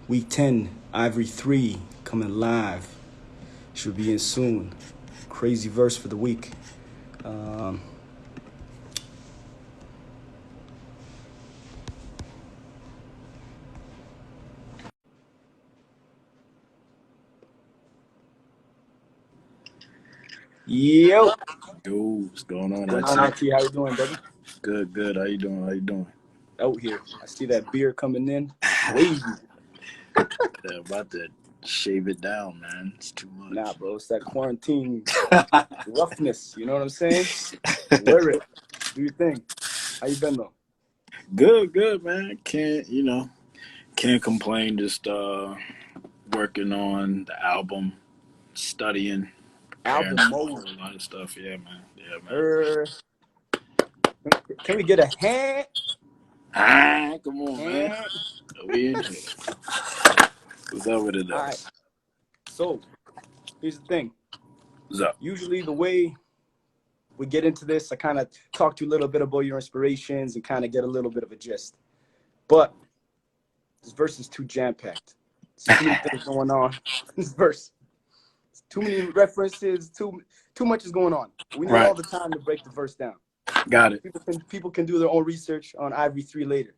Week 10, Ivory 3 coming live. Should be in soon. Crazy verse for the week. Um, Yo, Yo, what's going on, going on, IT? IT? How you doing, brother? Good, good. How you doing? How you doing? Out here. I see that beer coming in. Wavy. Yeah, about to shave it down, man. It's too Nah, much. bro. It's that quarantine roughness. You know what I'm saying? Wear it. Do your thing. How you been, though? Good, good, man. Can't complain. Just working on the album, studying, preparing Album for a mode. whole lot of stuff. Yeah, man. Yeah, man. Er, can we get a hand? Ah, come on, man. Hand? We in here. What's up with it All though? right. So, here's the thing. What's up? Usually, the way we get into this, I kind of talk to you a little bit about your inspirations and kind of get a little bit of a gist. But this verse is too jam-packed. There's too many things going on in this verse. Too many references, too much is going on. We need Right. all the time to break the verse down. Got it. People can do their own research on Ivory 3 later.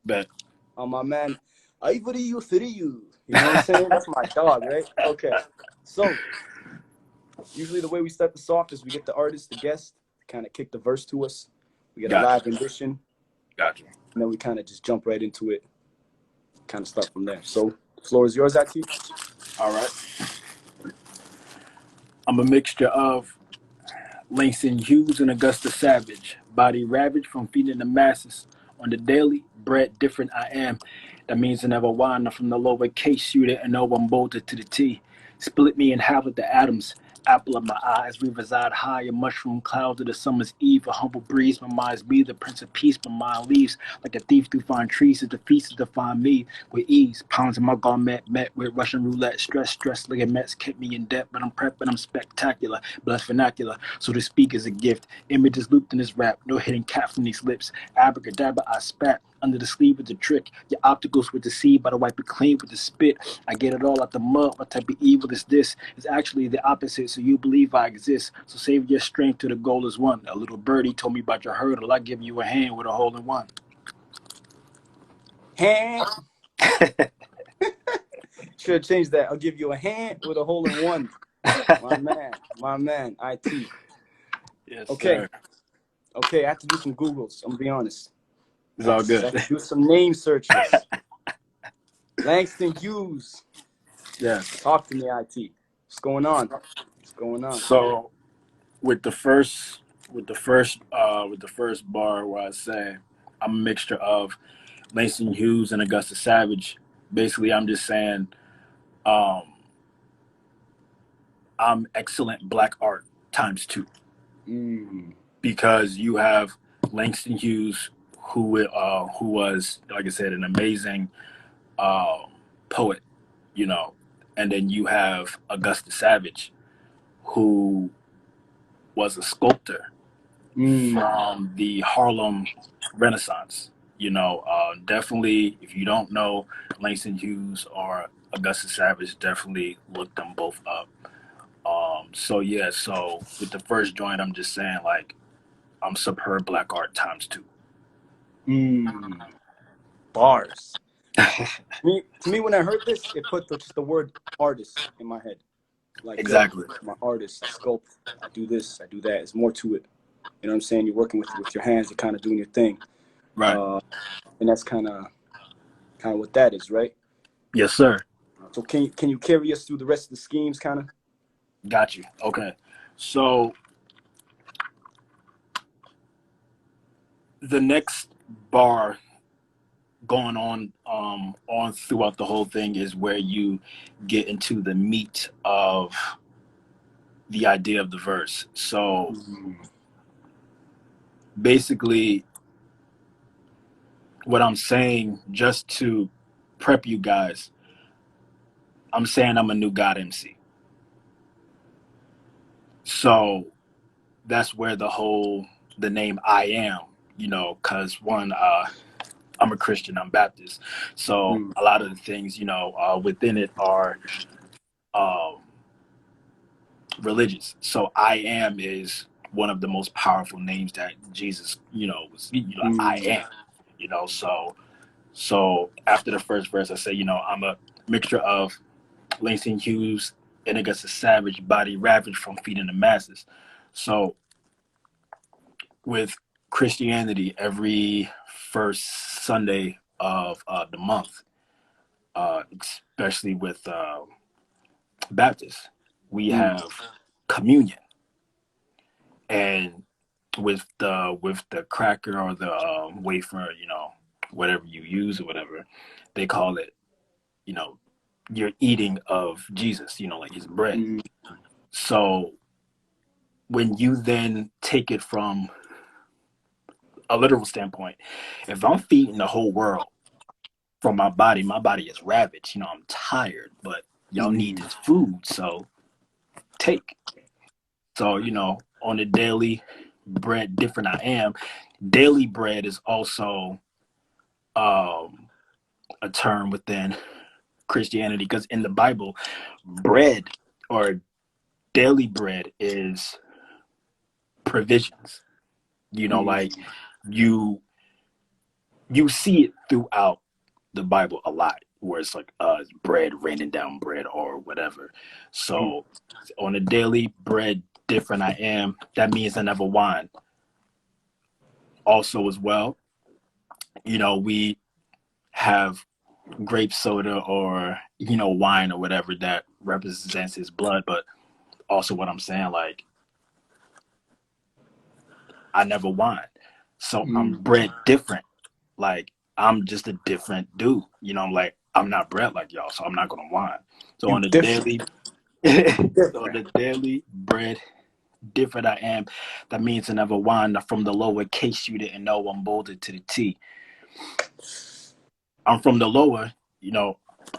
Bet. On my man, Ivory you 3 you. You know what I'm saying? That's my dog, right? Okay. So usually the way we start this off is we get the artist, the guest, to kind of kick the verse to us. We get a Got live you. rendition, Got you. and then we kind of just jump right into it, kind of start from there. So the floor is yours, IT. All right. I'm a mixture of Langston Hughes and Augusta Savage, body ravaged from feeding the masses. On the daily, bread different I am. That means I never wander from the lower case. You didn't know I'm bolted to the T. Split me in half with the atoms. Apple of my eyes, we reside high in mushroom clouds of the summer's eve. A humble breeze, my mind's be the prince of peace. My mind leaves like a thief to find trees. As the feast to find me with ease. Pounds in my garment met with Russian roulette. Stress, ligaments kept me in debt. But I'm prepped and I'm spectacular. Blessed vernacular. So to speak is a gift. Images looped in this rap. No hidden cat from these lips. Abracadabra, I spat. Under the sleeve with the trick. Your opticals with the seed, but I wipe it clean with the spit. I get it all out the mud. What type of evil is this? It's actually the opposite, so you believe I exist. So save your strength till the goal is won. A little birdie told me about your hurdle. I give you a hand with a hole in one. Hand. Should have changed that. I'll give you a hand with a hole in one. My man, IT. Yes, Okay, sir. okay. I have to do some Googles. I'm gonna be honest. It's all I good. have to do some name searches. Langston Hughes. Yes. Talk to me, IT. What's going on? What's going on? So with the first with the first bar where I say I'm a mixture of Langston Hughes and Augusta Savage. Basically, I'm just saying um, I'm excellent black art times two Mm. because you have Langston Hughes, who was, like I said, an amazing uh, poet, and then you have Augusta Savage, who was a sculptor Mm. from the Harlem Renaissance. Definitely, if you don't know Langston Hughes or Augusta Savage, definitely look them both up. So yeah, so with the first joint, I'm just saying like I'm superb black art times two. Mm. Bars. To me, when I heard this, it put just the word artist in my head. Like, Exactly. I'm an artist. I sculpt. I do this. I do that. There's more to it. You know what I'm saying? You're working with your hands. You're kind of doing your thing. Right. Uh, and that's kind of what that is, right? Yes, sir. So can you carry us through the rest of the schemes, kind of? Got you. Okay. So the next bar going on throughout the whole thing is where you get into the meat of the idea of the verse. So Mm. basically what I'm saying, just to prep you guys, I'm saying I'm a new God MC. So that's where the name I am, because one, I'm a Christian, I'm Baptist. So Mm, a lot of the things, within it are um, religious. So I am is one of the most powerful names that Jesus, was, I mm, am, so after the first verse, I say, I'm a mixture of Langston Hughes and Augusta Savage, body ravaged from feeding the masses. So with Christianity, every first Sunday of the month, especially with Baptists, we mm, have communion, and with the cracker or the wafer, whatever you use or whatever, they call it, you know, you're eating of Jesus, like his bread. mm, So when you then take it from a literal standpoint, if I'm feeding the whole world from my body is ravaged. I'm tired, but y'all need mm, this food, so take. So, on the daily bread, different I am. Daily bread is also um, a term within Christianity because in the Bible, bread or daily bread is provisions. Like mm, you you see it throughout the Bible a lot, where it's like bread raining down bread or whatever. mm, So on a daily bread, different I am. That means I never wine. Also, as well, we have grape soda or wine or whatever that represents his blood, but also what I'm saying, like I never wine, so I'm mm. bred different. Like I'm just a different dude. I'm like I'm not bred like y'all, so I'm not gonna whine. So You on the different. daily, You on different. the daily bread, different I am. That means I never whine. From the lower case you didn't know, I'm bolded to the T. I'm from the lower,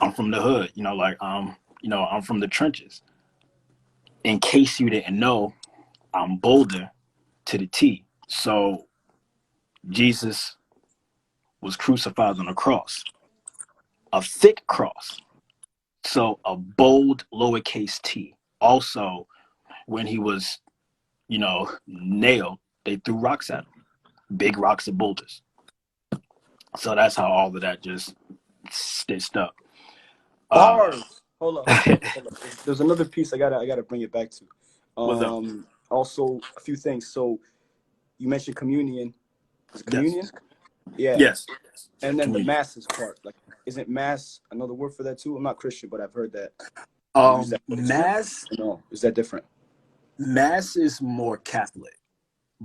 I'm from the hood. Like I'm from the trenches. In case you didn't know, I'm bolder to the T. So Jesus was crucified on a cross, a thick cross. So a bold lowercase t. Also, when he was, nailed, they threw rocks at him, big rocks and boulders. So that's how all of that just stitched up. Uh, Bars. Hold up. There's another piece I gotta bring it back to. what's up? Also a few things. So you mentioned communion. Is it Yes, communion? Yeah. yes. And then the Communion. masses part. Like, isn't mass another word for that too? I'm not Christian, but I've heard that you use that for the too. Mass, No, is that different? mass is more Catholic,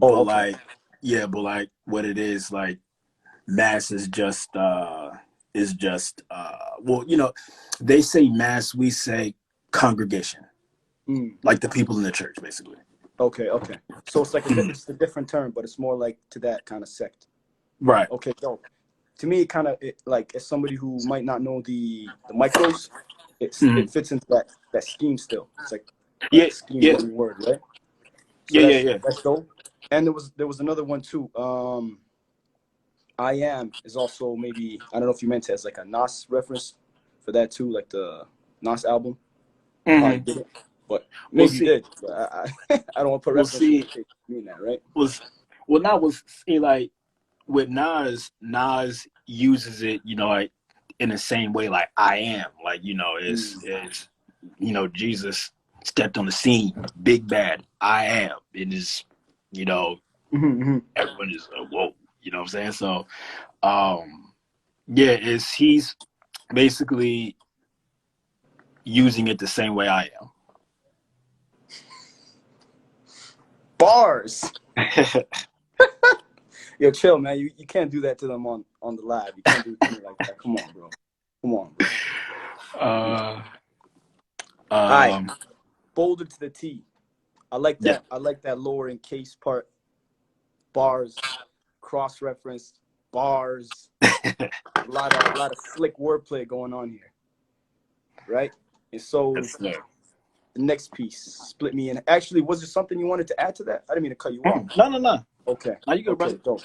Oh, but okay. like, yeah, but like what it is, like mass is just well, they say mass, we say congregation, Mm, like the people in the church, basically. okay. So it's like Mhm. it's a different term, but it's more like to that kind of sect. Right. Okay, dope. To me, it kind of like as somebody who might not know the micros, Mhm. it fits into that scheme still. It's like Yeah, a scheme yeah, building word, right? So yeah, yeah, yeah. that's dope. And there was another one too. I am is also maybe I don't know if you meant it as like a Nas reference for that too, like the Nas album. You probably Hmm. didn't, but We'll maybe you see. did. But I don't want to put We'll references see. in case you mean that, right? Was well, not was see like with Nas uses it, like in the same way, like I am, like Mm. it's Jesus stepped on the scene, big bad, I am. It is, you know, Mm-hmm. everyone is whoa, what I'm saying? So, yeah, is he's basically using it the same way I Bars. am. Yo, chill, man. You can't do that to them on the live. You can't do it to me like that. Come on, bro. Come on, bro. Come on. uh, All right, um, boulder to the T. I like yeah. that. I like that lower in case part. Bars, cross reference, bars. A lot of slick wordplay going on here, right? And so That's no. the next piece, split me in. Actually, was there something you wanted to add to that? I didn't mean to cut you off. No, no, no. Okay. Now you go, Okay. brother. Dope.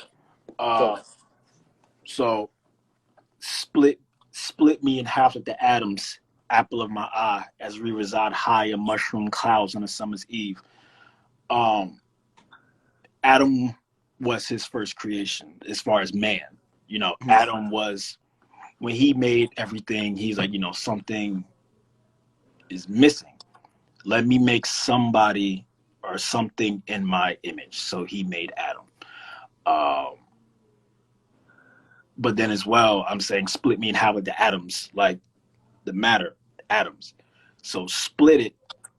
Uh, Dope. so split me in half like the atoms, apple of my eye, as we reside high in mushroom clouds on a summer's eve. Adam was his first creation as far as man. Adam was, when he made everything, he's like, something is missing. Let me make somebody or something in my image. So he made Adam. But then as well, I'm saying split me in half with the atoms, like the matter, atoms. So split it.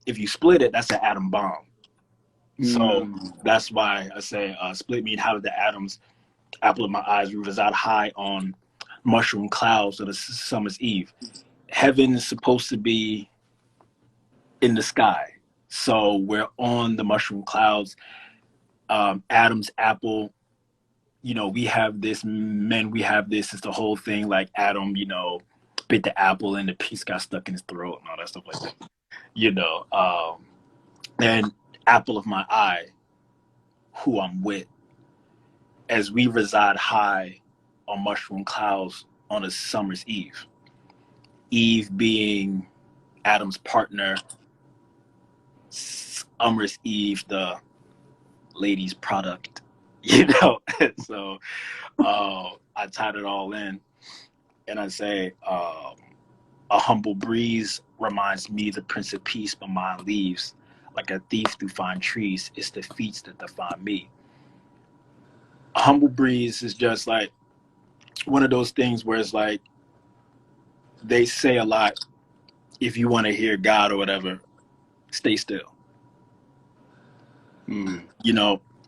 If you split it, that's an atom bomb. So that's why I say split me in half with the atoms, apple of my eyes, we reside high on mushroom clouds of the summer's eve. Heaven is supposed to be in the sky. So we're on the mushroom clouds. Adam's apple, we have this, we have this. It's the whole thing, like Adam, bit the apple and the piece got stuck in his throat and all that stuff like that. And apple of my eye, who I'm with, as we reside high on mushroom clouds on a summer's eve. Eve being Adam's partner, summer's eve, the lady's product, So I tied it all in, and I say, a humble breeze reminds me the Prince of Peace, but mine leaves like a thief through fine trees. It's the feats that define me. A humble breeze is just like one of those things where it's like they say a lot. If you want to hear God or whatever, stay still.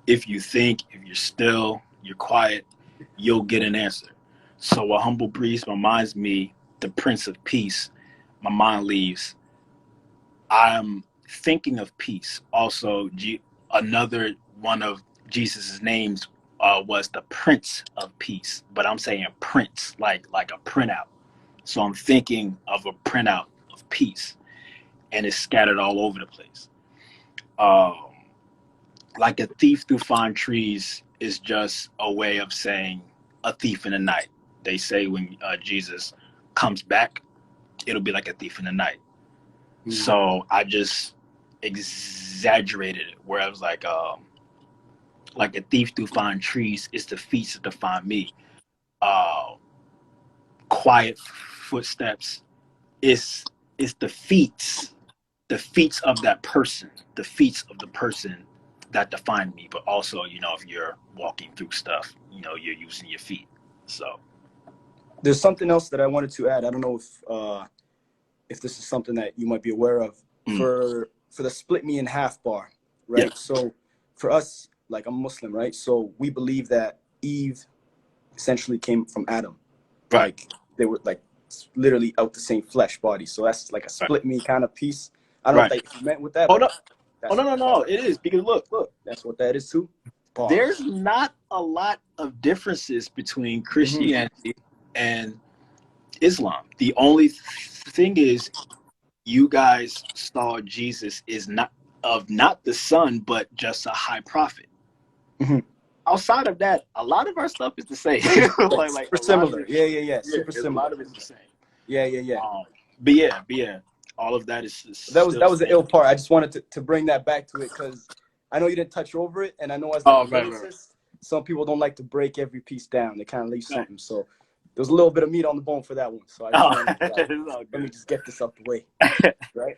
If you think, if you're still, you're quiet, you'll get an answer. So a humble breeze reminds me the Prince of Peace. My mind leaves. I'm thinking of peace. Also, another one of Jesus's names was the Prince of Peace, but I'm saying Prince, like a printout. So I'm thinking of a printout of peace, and it's scattered all over the place. Like a thief through fine trees is just a way of saying a thief in the night. They say when Jesus comes back, it'll be like a thief in the night. So I just exaggerated it, where I was like a thief through fine trees is the feats that define me. Quiet footsteps is the feats of that person, the feats of the person that define me. But also, if you're walking through stuff, you're using your feet. So there's something else that I wanted to add. I don't know if this is something that you might be aware of. For the split me in half bar, right? Yeah. So for us, like, I'm Muslim, right? So we believe that Eve essentially came from Adam. Right. Like they were like literally out the same flesh body. So that's like a split me kind of piece. I don't know if you meant with that. Oh, no. It is, because look. That's what that is too. Bars. There's not a lot of differences between Christianity and Islam. The only thing is, you guys saw Jesus is not the son, but just a high prophet. Outside of that, a lot of our stuff is the same. like super similar. Yeah. Super similar. A lot of it's the same. Yeah. But yeah. All of that is that was the ill part. I just wanted to bring that back to it, because I know you didn't touch over it, and I know as the lyricist, some people don't like to break every piece down. They kind of leave something. So there's a little bit of meat on the bone for that one. So I just wanted to, let me just get this out the way, right?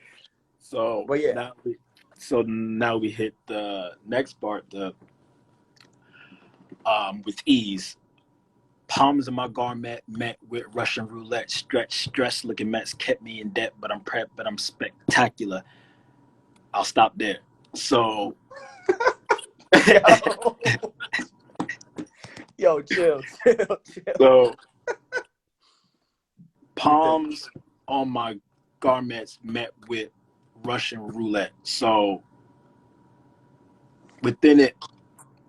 So, but yeah. Now we hit the next part, with ease. Palms of my garment met with Russian roulette. Stress looking mess kept me in debt, but I'm prepped, but I'm spectacular. I'll stop there. So, yo, chill. So, palms on my garments met with Russian roulette. So, within it,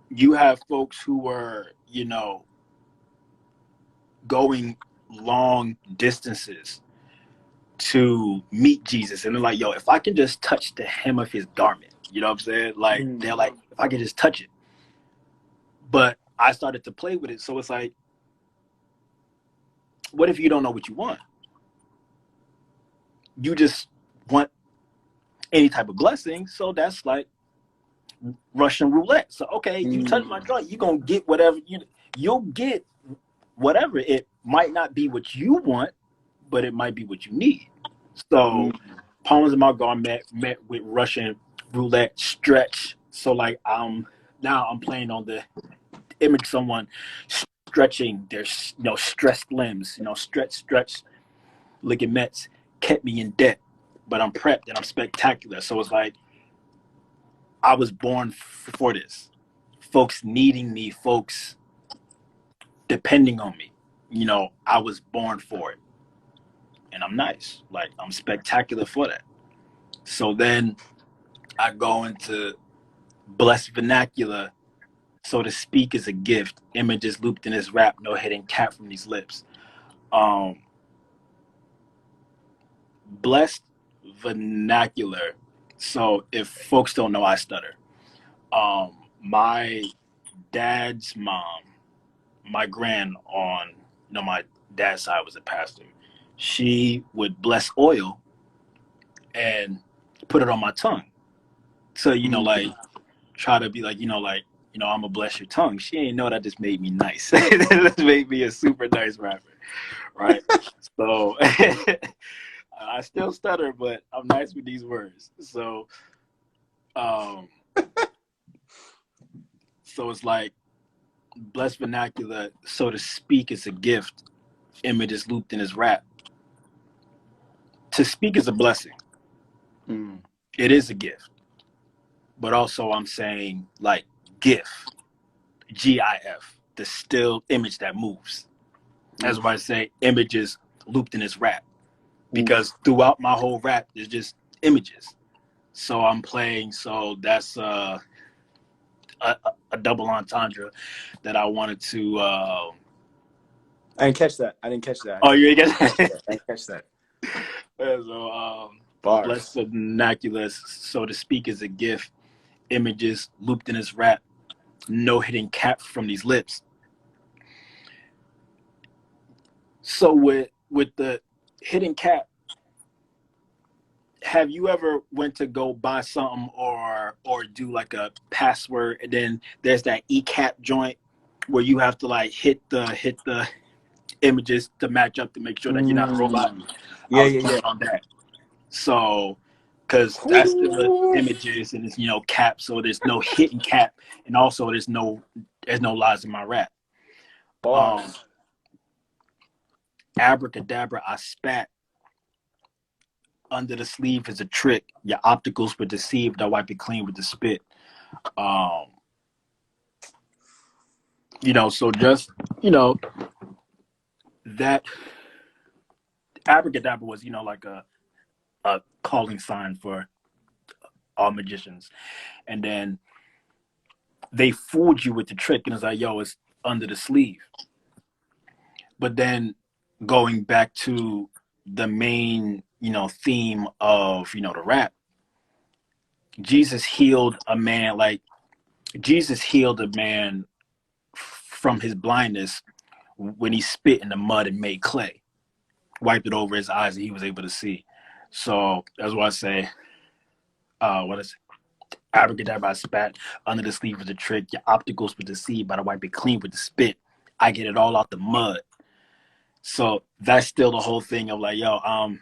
you have folks who were, going long distances to meet Jesus, and they're like, yo, if I can just touch the hem of his garment, you know what I'm saying? Like, they're like, if I can just touch it. But I started to play with it, so it's like, what if you don't know what you want? You just want any type of blessing. So that's like Russian roulette. So okay, you touch my joint, you're gonna get whatever you'll get whatever. It might not be what you want, but it might be what you need. So palms of my garment met with Russian roulette stretch. So like now I'm playing on the image of someone stretching their stressed limbs, stretch ligaments kept me in debt, but I'm prepped and I'm spectacular. So it's like I was born for this. Folks needing me, folks depending on me. I was born for it. And I'm nice. Like, I'm spectacular for that. So then I go into blessed vernacular, so to speak, is a gift. Images looped in this rap, no hidden cap from these lips. Blessed vernacular. So if folks don't know, I stutter. My dad's mom, my grand on my dad's side was a pastor. She would bless oil and put it on my tongue. So like try to be like I'm gonna bless your tongue. She ain't know that just made me nice. That just made me a super nice rapper, right? So I still stutter, but I'm nice with these words. So so it's like blessed vernacular, so to speak, is a gift. Image is looped in his rap. To speak is a blessing. It is a gift. But also I'm saying like GIF, GIF, the still image that moves. That's why I say images looped in his rap. Because throughout my whole rap, there's just images. So I'm playing, so that's a double entendre that I wanted to... I didn't catch that. Oh, you didn't get that? I didn't catch that. So, blessed vernacular, so to speak, is a gift. Images looped in his rap. No hidden cap from these lips. So with the hidden cap, have you ever went to go buy something or do like a password, and then there's that e-cap joint where you have to like hit the images to match up to make sure that you're not a robot? Yeah. On that. So because that's the images and it's cap, so there's no hidden cap, and also there's no lies in my rap. Abracadabra, I spat. Under the sleeve is a trick. Your opticals were deceived. I wipe it clean with the spit. So just, that abracadabra was, like a calling sign for all magicians. And then they fooled you with the trick, and it's like, yo, it's under the sleeve. But then going back to the main, theme of, the rap, Jesus healed a man from his blindness when he spit in the mud and made clay, wiped it over his eyes, and he was able to see. So that's why I say, what is it? Abracadabra, I spat. Under the sleeve was a trick. Your opticals were deceived, but I wipe it clean with the spit. I get it all out the mud. So that's still the whole thing of like, yo, I'm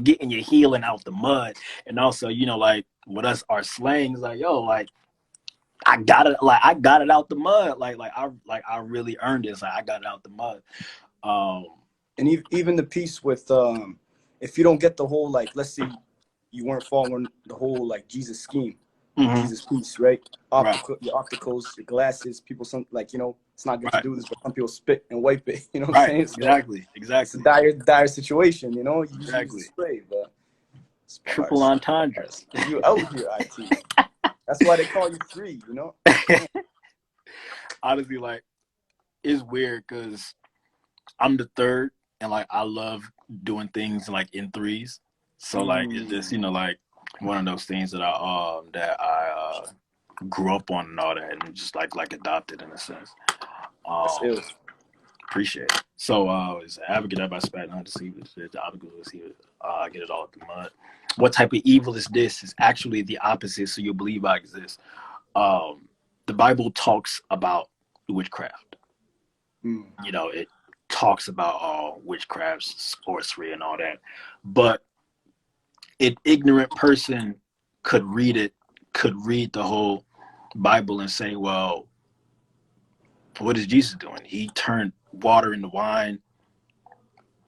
getting your healing out the mud. And also, like with us, our slang is like, yo, like I got it out the mud. I really earned this. Like I got it out the mud. And even the piece with if you don't get the whole, like, let's say you weren't following the whole like Jesus scheme, Jesus piece, right? Your opticals, your glasses, people, some like, it's not good to do this, but some people spit and wipe it. You know what I'm saying? So exactly. It's a dire situation, You Exactly. use spray, but triple entendres. You out here, IT. That's why they call you 3. Honestly, like, it's weird because I'm the third, and like I love doing things like in threes. So like it's just like one of those things that I grew up on and all that, and just like adopted in a sense. Appreciate it. So it's an advocate that by spat not deceive it. The obstacle is here. I get it all at the mud. What type of evil is this? Is actually the opposite. So you'll believe I exist. The Bible talks about witchcraft. Mm. You know, it talks about witchcraft, sorcery, and all that. But an ignorant person could read it, could read the whole Bible and say, well, what is Jesus doing? He turned water into wine.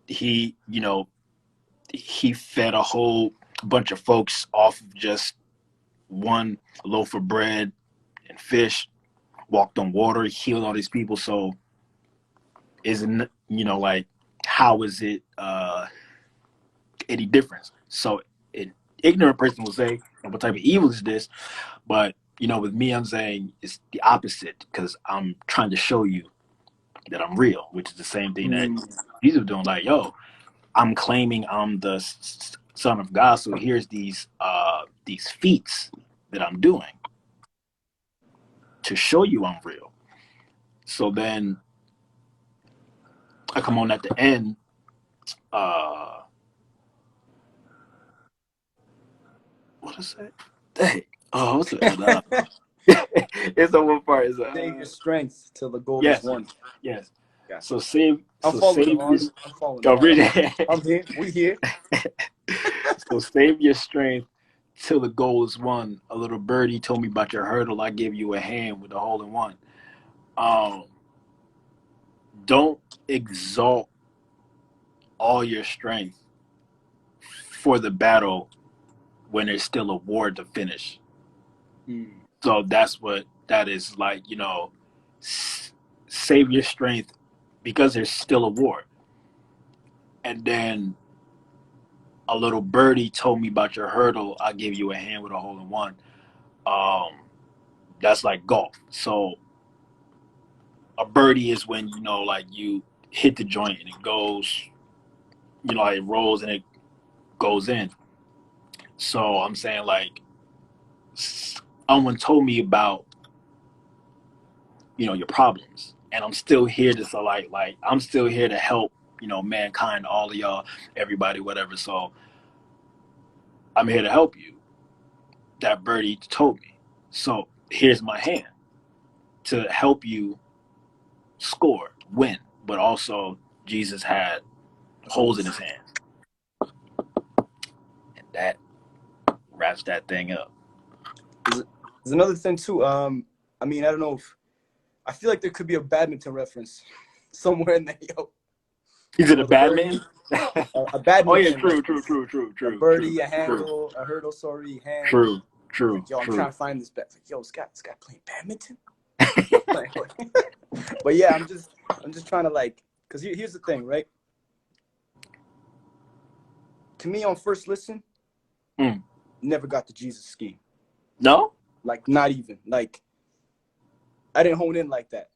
He, you know, he fed a whole bunch of folks off of just one loaf of bread and fish, walked on water, healed all these people. So isn't, you know, like, how is it any difference? So an ignorant person will say, what type of evil is this? But, you know, with me, I'm saying it's the opposite because I'm trying to show you that I'm real, which is the same thing that Jesus was doing. Like, yo, I'm claiming I'm the son of God, so here's these feats that I'm doing to show you I'm real. So then I come on at the end. What is that? Dang. Oh, what's it? It's the one part. Is Save your strength till the goal is yes, won. yes. Gotcha. So save. I'm So following save along. this. I'm following Oh, along. really? I'm here. We here. So save your strength till the goal is won. A little birdie told me about your hurdle. I give you a hand with a hole in one. Don't exalt all your strength for the battle when there's still a war to finish. So that's what that is like, you know, save your strength because there's still a war. And then a little birdie told me about your hurdle. I'll give you a hand with a hole in one. That's like golf. So a birdie is when, you know, like you hit the joint and it goes, you know, like it rolls and it goes in. So I'm saying like someone told me about, you know, your problems, and I'm still here to, so like I'm still here to help, you know, mankind, all of y'all, everybody, whatever. So I'm here to help you. That birdie told me. So here's my hand to help you score, win. But also Jesus had holes in his hands, and that wraps that thing up. There's another thing too. I mean, I don't know if I feel like there could be a badminton reference somewhere in there. Yo, Is you it know, a the bad birdie, man? a Oh yeah, badminton true, true, reference. true, true, A true, true, birdie, a true, handle, a hurdle. Sorry, hand. true, true, Like, yo, I'm true. trying to find this bet. Like, yo, this guy playing badminton. But yeah, I'm just trying to like, cause here's the thing, right? To me, on first listen, never got the Jesus scheme. No? Like, not even. Like, I didn't hone in like that.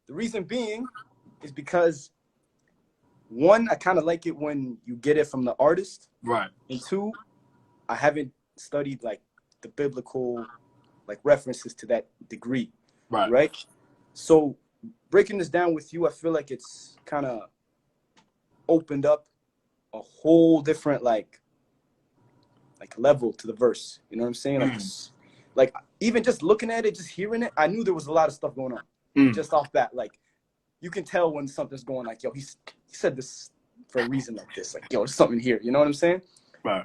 The reason being is because, one, I kind of like it when you get it from the artist. Right. And two, I haven't studied like the biblical like references to that degree. Right? So breaking this down with you, I feel like it's kind of opened up a whole different like level to the verse. You know what I'm saying? Like even just looking at it, just hearing it, I knew there was a lot of stuff going on just off that. Like you can tell when something's going like, yo, he said this for a reason like this. Like, yo, there's something here. You know what I'm saying? Right.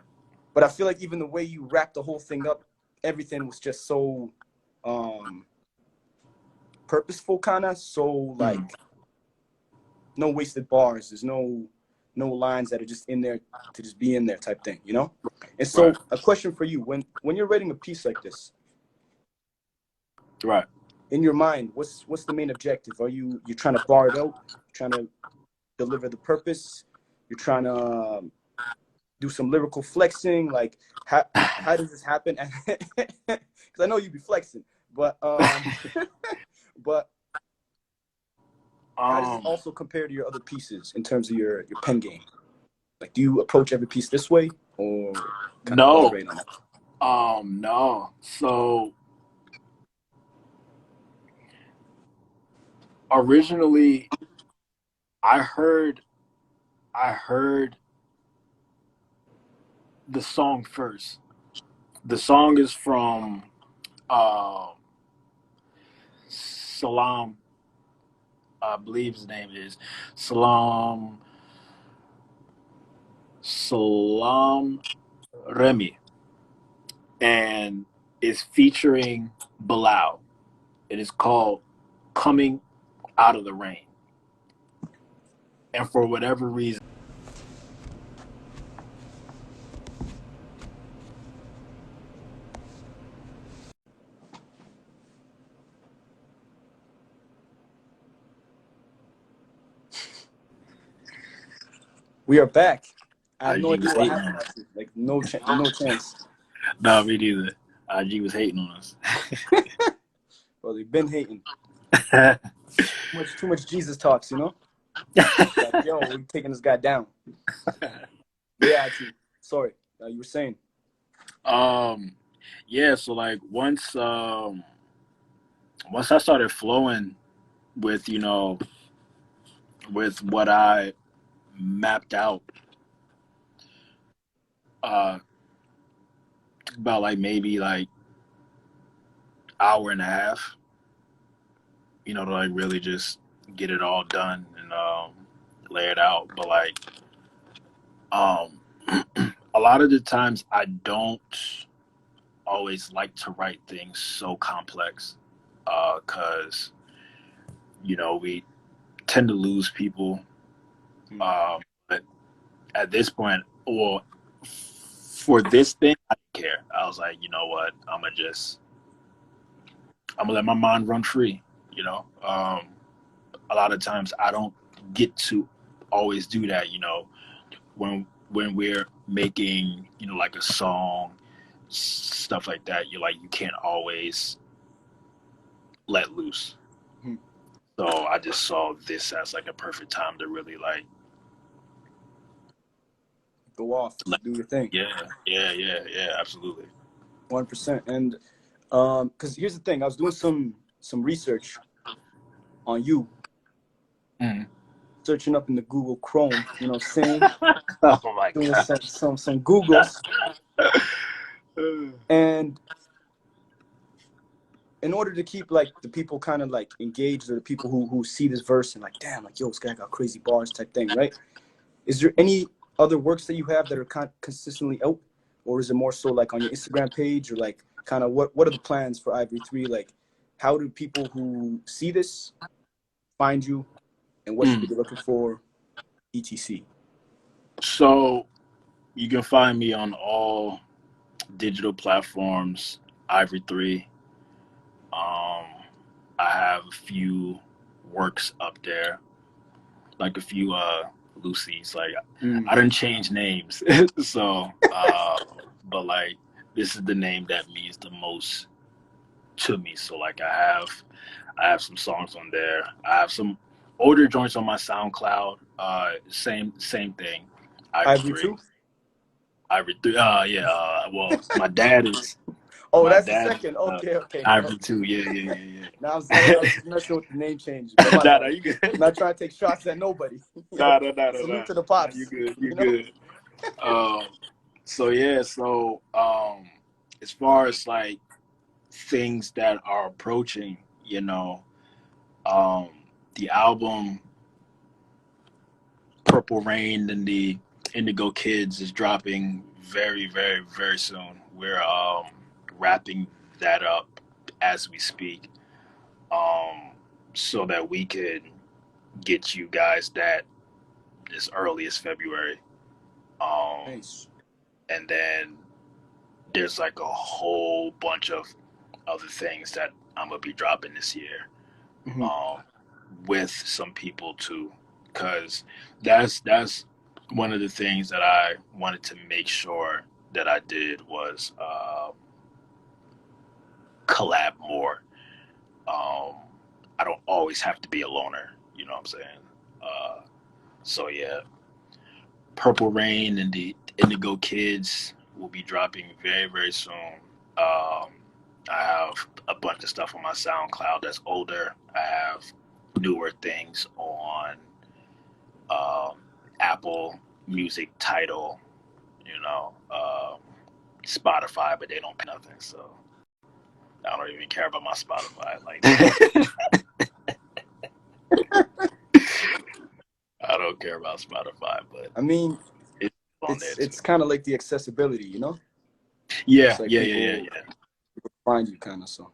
But I feel like even the way you wrap the whole thing up, everything was just so purposeful, kind of. So like no wasted bars. There's no lines that are just in there to just be in there type thing, you know? And so a question for you, when you're writing a piece like this, right, in your mind, what's the main objective? Are you're trying to bar it out, you're trying to deliver the purpose, you're trying to do some lyrical flexing? Like how does this happen? Because I know you be flexing, but but how does it also compare to your other pieces in terms of your pen game? Like, do you approach every piece this way, or kind of elaborate on that? No. So originally, I heard I heard the song first. The song is from uh, Salam, I believe his name is Salam Remy, and is featuring Bilal. It is called "Coming Out of the Rain," and for whatever reason, We are back. I have no IG idea was what hating happened. on us. Like no chance. No, me neither. IG was hating on us. Well, they've been hating. Too much Jesus talks, you know. Like, yo, we're taking this guy down. Yeah, actually, sorry. You were saying. um, yeah. So like once I started flowing with with what I mapped out, uh, took about like maybe like hour and a half, to like really just get it all done and lay it out. But like um, a lot of the times I don't always like to write things so complex because we tend to lose people. But at this point, well, for this thing, I didn't care. I was like, you know what? I'm gonna let my mind run free. A lot of times I don't get to always do that. When we're making like a song, stuff like that. You can't always let loose. Hmm. So I just saw this as like a perfect time to really like Go off, let, do your thing. yeah, absolutely. 1%. And because here's the thing, I was doing some research on you, Mm. searching up in the Google Chrome, saying Oh my doing god. some Googles, and in order to keep like the people kind of like engaged, or the people who see this verse and like, damn, like, yo, this guy got crazy bars type thing, right? Is there any other works that you have that are consistently out, or is it more so like on your Instagram page, or like kind of what are the plans for Ivory 3? Like, how do people who see this find you, and what should they be looking for, etc? So you can find me on all digital platforms, Ivory 3. I have a few works up there, like a few Lucy's. Like I didn't change names, so but like this is the name that means the most to me. So like I have some songs on there. I have some older joints on my SoundCloud. Same thing. Ivory Ivory 3. 2? Ivory 3. Yeah. Well, my dad is. Oh, My that's the dad is second. Okay. Ivory 2. Yeah. Now I was just messing with the name change, but my Nah, bad. you good. I'm not trying to take shots at nobody. Salute to the Nah, you pops. good. You You know. good. Um, so yeah. So as far as like things that are approaching, um, the album Purple Rain and the Indigo Kids is dropping very, very, very soon. We're wrapping that up as we speak, um, so that we could get you guys that as early as February. Um, Nice. and then there's like a whole bunch of other things that I'm gonna be dropping this year, Mm-hmm. um, with some people too, because that's one of the things that I wanted to make sure that I did was collab more. Um, I don't always have to be a loner, you know what I'm saying? Uh, so yeah, Purple Rain and the Indigo Kids will be dropping very, very soon. Um, I have a bunch of stuff on my SoundCloud that's older. I have newer things on Apple Music, Tidal, Spotify, but they don't pay nothing, so I don't even care about my Spotify like that. I don't care about Spotify, but I mean, it's on there too. it's kind of like the accessibility, you know? Yeah, It's like yeah, people, yeah. people find you kind of, so.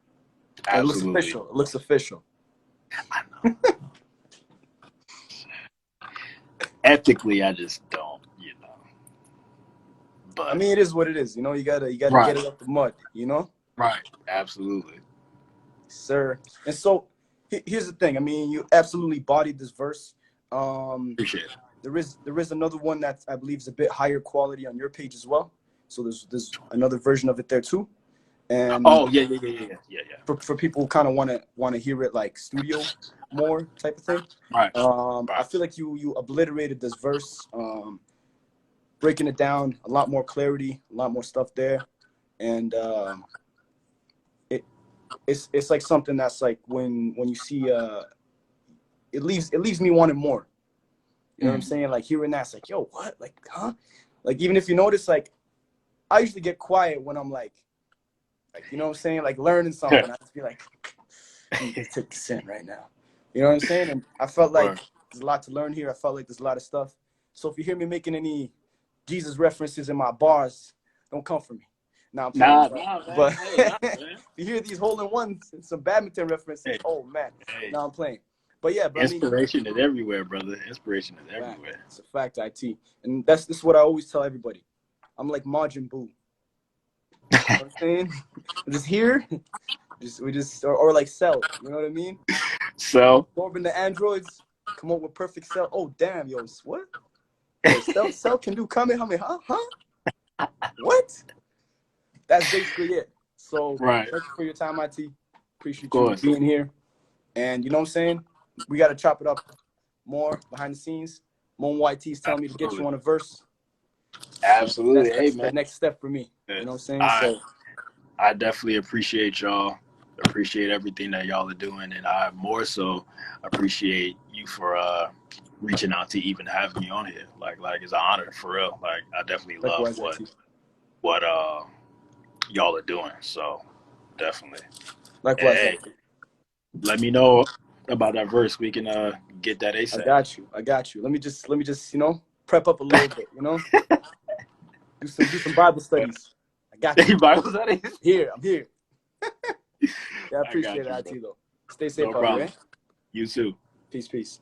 Absolutely. It looks official. It looks official. I know. Ethically, I just don't, But I mean, it is what it is. You know, you gotta right. get it up the mud. You know. Right. Absolutely. Sir. And so here's the thing. I mean, you absolutely bodied this verse. Appreciate it. There is another one that I believe is a bit higher quality on your page as well. So there's another version of it there too. And oh yeah. For people who kind of want to hear it like studio more type of thing. Right. I feel like you obliterated this verse, breaking it down, a lot more clarity, a lot more stuff there, and it's like something that's like when you see it leaves me wanting more. You know what I'm saying? Like hearing that's like, yo, what? Like, huh? Like even if you notice, like I usually get quiet when I'm like you know what I'm saying? Like learning something. I just be like, I need to take this in right now. You know what I'm saying? And I felt like there's a lot to learn here. I felt like there's a lot of stuff. So if you hear me making any Jesus references in my bars, don't come for me. Now I'm playing. But if you hear these hole-in-ones and some badminton references, oh man, now I'm playing. But yeah, but inspiration is everywhere, brother. Inspiration is everywhere. It's a fact, IT. And this is what I always tell everybody. I'm like Majin Buu. You know what I'm saying? I'm just here. Or like Cell. You know what I mean? So absorbing the androids, come up with perfect Cell. Oh damn, yo, what? Yo, Cell can do Kamehameha, huh? What? That's basically it. So thank you for your time, IT. Appreciate you being here. And you know what I'm saying? We got to chop it up more behind the scenes. Mon YT's telling me to get you on a verse. Absolutely. That's the next step for me. You know what I'm saying? I definitely appreciate y'all. Appreciate everything that y'all are doing, and I more so appreciate you for reaching out to even having me on here. Like it's an honor for real. Like I definitely love what y'all are doing. So definitely. Likewise. Hey, let me know about that verse. We can get that ASAP. I got you. Let me just prep up a little bit. Do some Bible studies. I got you. Bible studies? I'm here. Yeah, I appreciate it, IT though. Stay safe out here. You too. Peace.